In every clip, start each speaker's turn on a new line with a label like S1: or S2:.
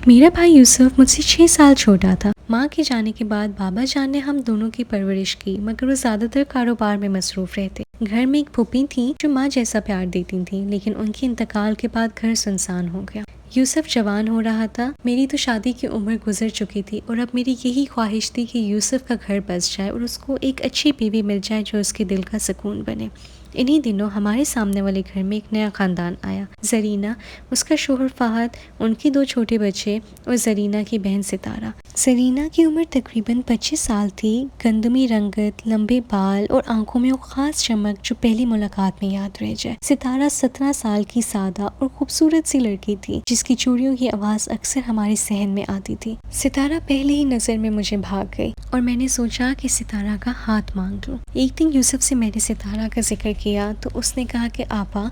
S1: میرا بھائی یوسف مجھ سے 6 سال چھوٹا تھا۔ ماں کے جانے کے بعد بابا جان نے ہم دونوں کی پرورش کی، مگر وہ زیادہ تر کاروبار میں مصروف رہتے۔ گھر میں ایک پھوپھی تھی جو ماں جیسا پیار دیتی تھی، لیکن ان کے انتقال کے بعد گھر سنسان ہو گیا۔ یوسف جوان ہو رہا تھا، میری تو شادی کی عمر گزر چکی تھی، اور اب میری یہی خواہش تھی کہ یوسف کا گھر بس جائے اور اس کو ایک اچھی بیوی مل جائے جو اس کے دل کا سکون بنے۔ انہی دنوں ہمارے سامنے والے گھر میں ایک نیا خاندان آیا۔ زرینہ، اس کا شوہر فہد، ان کے 2 چھوٹے بچے اور زرینہ کی بہن ستارہ۔ زرینہ کی عمر تقریباً 25 سال تھی، گندمی رنگت، لمبے بال اور آنکھوں میں وہ خاص چمک جو پہلی ملاقات میں یاد رہ جائے۔ ستارہ 17 سال کی سادہ اور خوبصورت سی لڑکی تھی جس کی چوڑیوں کی آواز اکثر ہمارے صحن میں آتی تھی۔ ستارہ پہلے ہی نظر میں مجھے بھاگ گئی اور میں نے سوچا کہ ستارہ کا ہاتھ مانگ لوں۔ ایک دن یوسف سے میں نے ستارہ کا ذکر کیا تو اس نے کہا کہ آپا،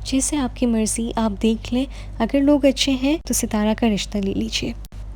S1: جیسے آپ کی مرضی، آپ دیکھ لیں، اگر لوگ اچھے ہیں تو ستارہ کا رشتہ لے لیجیے۔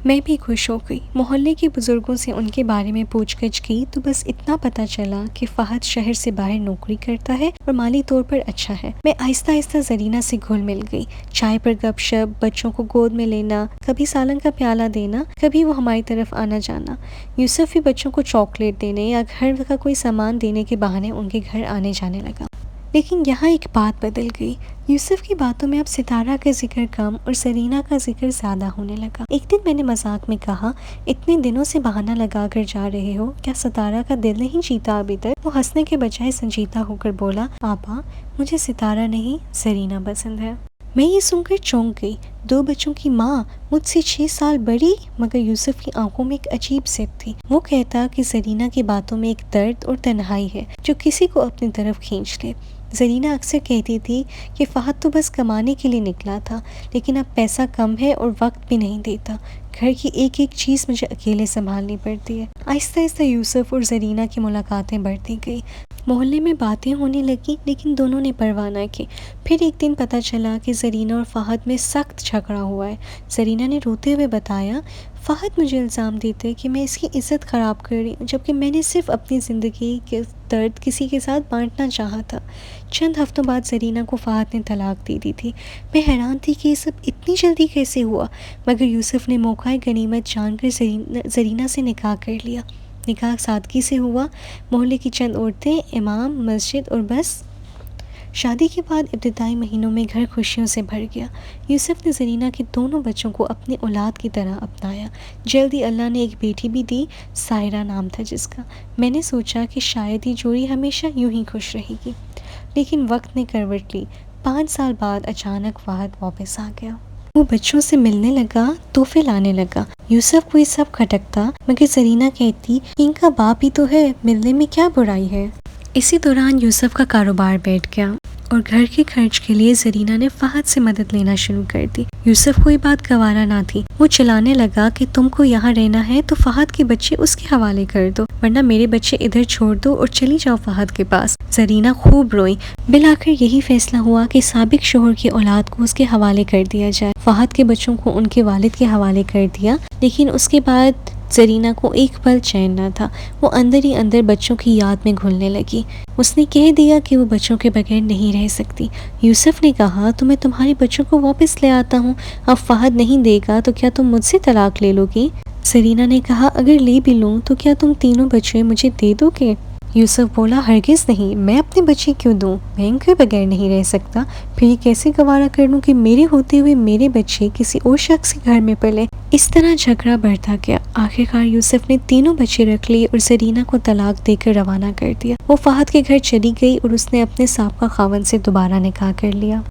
S1: میں بھی خوش ہو گئی۔ محلے کے بزرگوں سے ان کے بارے میں پوچھ گچھ کی تو بس اتنا پتہ چلا کہ فہد شہر سے باہر نوکری کرتا ہے اور مالی طور پر اچھا ہے۔ میں آہستہ آہستہ زرینہ سے گھل مل گئی۔ چائے پر گپ شپ، بچوں کو گود میں لینا، کبھی سالن کا پیالہ دینا، کبھی وہ ہماری طرف آنا جانا۔ یوسف بھی بچوں کو چاکلیٹ دینے یا گھر کا کوئی سامان دینے کے بہانے ان کے گھر آنے جانے لگا۔ لیکن یہاں ایک بات بدل گئی۔ یوسف کی باتوں میں اب ستارہ کا ذکر کم اور زرینہ کا ذکر زیادہ ہونے لگا۔ ایک دن میں نے مذاق میں کہا، اتنے دنوں سے بہانہ لگا کر جا رہے ہو، کیا ستارہ کا دل نہیں جیتا ابھی تک؟ وہ ہنسنے کے بجائے سنجیدہ ہو کر بولا، آپا، مجھے ستارہ نہیں زرینہ پسند ہے۔ میں یہ سن کر چونک گئی۔ 2 بچوں کی ماں، مجھ سے 6 سال بڑی، مگر یوسف کی آنکھوں میں ایک عجیب ضد تھی۔ وہ کہتا کہ زرینہ کی باتوں میں ایک درد اور تنہائی ہے جو کسی کو اپنی طرف کھینچ لے۔ زرینہ اکثر کہتی تھی کہ فہد تو بس کمانے کے لیے نکلا تھا، لیکن اب پیسہ کم ہے اور وقت بھی نہیں دیتا۔ گھر کی ایک ایک چیز مجھے اکیلے سنبھالنی پڑتی ہے۔ آہستہ آہستہ یوسف اور زرینہ کی ملاقاتیں بڑھتی گئی۔ محلے میں باتیں ہونے لگی، لیکن دونوں نے پرواہ نہ کی۔ پھر ایک دن پتہ چلا کہ زرینہ اور فہد میں سخت جھگڑا ہوا ہے۔ زرینہ نے روتے ہوئے بتایا، فہد مجھے الزام دیتے کہ میں اس کی عزت خراب کر رہی ہوں، جبکہ میں نے صرف اپنی زندگی کے درد کسی کے ساتھ بانٹنا چاہا تھا۔ چند ہفتوں بعد زرینہ کو فہد نے طلاق دے دی تھی۔ میں حیران تھی کہ یہ سب اتنی جلدی کیسے ہوا، مگر یوسف نے موقع غنیمت جان کر زرینہ سے نکاح کر لیا۔ نکاح سادگی سے ہوا، محلے کی چند عورتیں، امام، مسجد اور بس۔ شادی کے بعد ابتدائی مہینوں میں گھر خوشیوں سے بھر گیا۔ یوسف نے زرینہ کے دونوں بچوں کو اپنی اولاد کی طرح اپنایا۔ جلدی اللہ نے ایک بیٹی بھی دی، سائرہ نام تھا جس کا۔ میں نے سوچا کہ شاید یہ جوڑی ہمیشہ یوں ہی خوش رہے گی، لیکن وقت نے کروٹ لی۔ 5 سال بعد اچانک فہد واپس آ گیا۔ وہ بچوں سے ملنے لگا، تحفے لانے لگا۔ یوسف کو یہ سب کھٹکتا، مگر زرینہ کہتی کہ ان کا باپ ہی تو ہے، ملنے میں کیا برائی ہے۔ اسی دوران یوسف کا کاروبار بیٹھ گیا اور گھر کے خرچ کے لیے زرینہ نے فہد سے مدد لینا شروع کر دی۔ یوسف کو یہ بات گوارا نہ تھی۔ وہ چلانے لگا کہ تم کو یہاں رہنا ہے تو فہد کے بچے اس کے حوالے کر دو، ورنہ میرے بچے ادھر چھوڑ دو اور چلی جاؤ فہد کے پاس۔ زرینہ خوب روئی۔ بالآخر یہی فیصلہ ہوا کہ سابق شوہر کی اولاد کو اس کے حوالے کر دیا جائے۔ فہد کے بچوں کو ان کے والد کے حوالے کر دیا، لیکن اس کے بعد زرینہ کو ایک پل چین نہ تھا۔ وہ اندر ہی اندر بچوں کی یاد میں گھلنے لگی۔ اس نے کہہ دیا کہ وہ بچوں کے بغیر نہیں رہ سکتی۔ یوسف نے کہا، تو میں تمہارے بچوں کو واپس لے آتا ہوں، اب فہد نہیں دے گا تو کیا تم مجھ سے طلاق لے لو گی؟ زرینہ نے کہا، اگر لے بھی لوں تو کیا تم تینوں بچے مجھے دے دو گے؟ یوسف بولا، ہرگز نہیں، میں اپنے بچے کیوں دوں؟ میں ان کے بغیر نہیں رہ سکتا۔ پھر یہ کیسے گوارا کر لوں کہ میرے ہوتے ہوئے میرے بچے کسی اور شخص کے گھر میں پلے؟ اس طرح جھگڑا بڑھتا گیا۔ آخرکار یوسف نے تینوں بچے رکھ لیے اور زرینہ کو طلاق دے کر روانہ کر دیا۔ وہ فہد کے گھر چلی گئی اور اس نے اپنے سابقہ خاوند سے دوبارہ نکاح کر لیا۔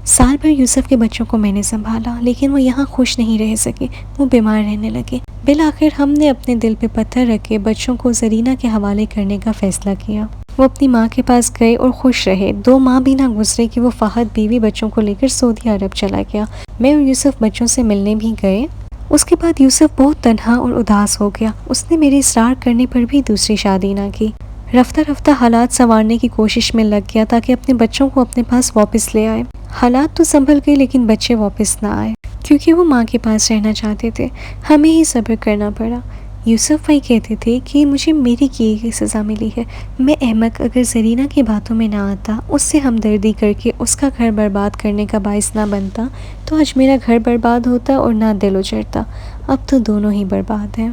S1: سال بھر یوسف کے بچوں کو میں نے سنبھالا، لیکن وہ یہاں خوش نہیں رہ سکے۔ وہ بیمار رہنے لگے۔ بالآخر ہم نے اپنے دل پہ پتھر رکھ کے بچوں کو زرینہ کے حوالے کرنے کا فیصلہ کیا۔ وہ اپنی ماں کے پاس گئے اور خوش رہے۔ 2 ماہ بھی نہ گزرے کہ وہ فہد بیوی بچوں کو لے کر سعودی عرب چلا گیا۔ میں اور یوسف بچوں سے ملنے بھی گئے۔ اس کے بعد یوسف بہت تنہا اور اداس ہو گیا۔ اس نے میرے اصرار کرنے پر بھی دوسری شادی نہ کی۔ رفتہ رفتہ حالات سنوارنے کی کوشش میں لگ گیا تاکہ اپنے بچوں کو اپنے پاس واپس لے آئے۔ حالات تو سنبھل گئے، لیکن بچے واپس نہ آئے کیونکہ وہ ماں کے پاس رہنا چاہتے تھے۔ ہمیں ہی صبر کرنا پڑا۔ یوسف بھائی کہتے تھے کہ مجھے میری کی گئی سزا ملی ہے۔ میں احمق اگر زرینہ کی باتوں میں نہ آتا، اس سے ہمدردی کر کے اس کا گھر برباد کرنے کا باعث نہ بنتا تو آج میرا گھر برباد ہوتا اور نہ دل اجڑتا۔ اب تو دونوں ہی برباد ہیں۔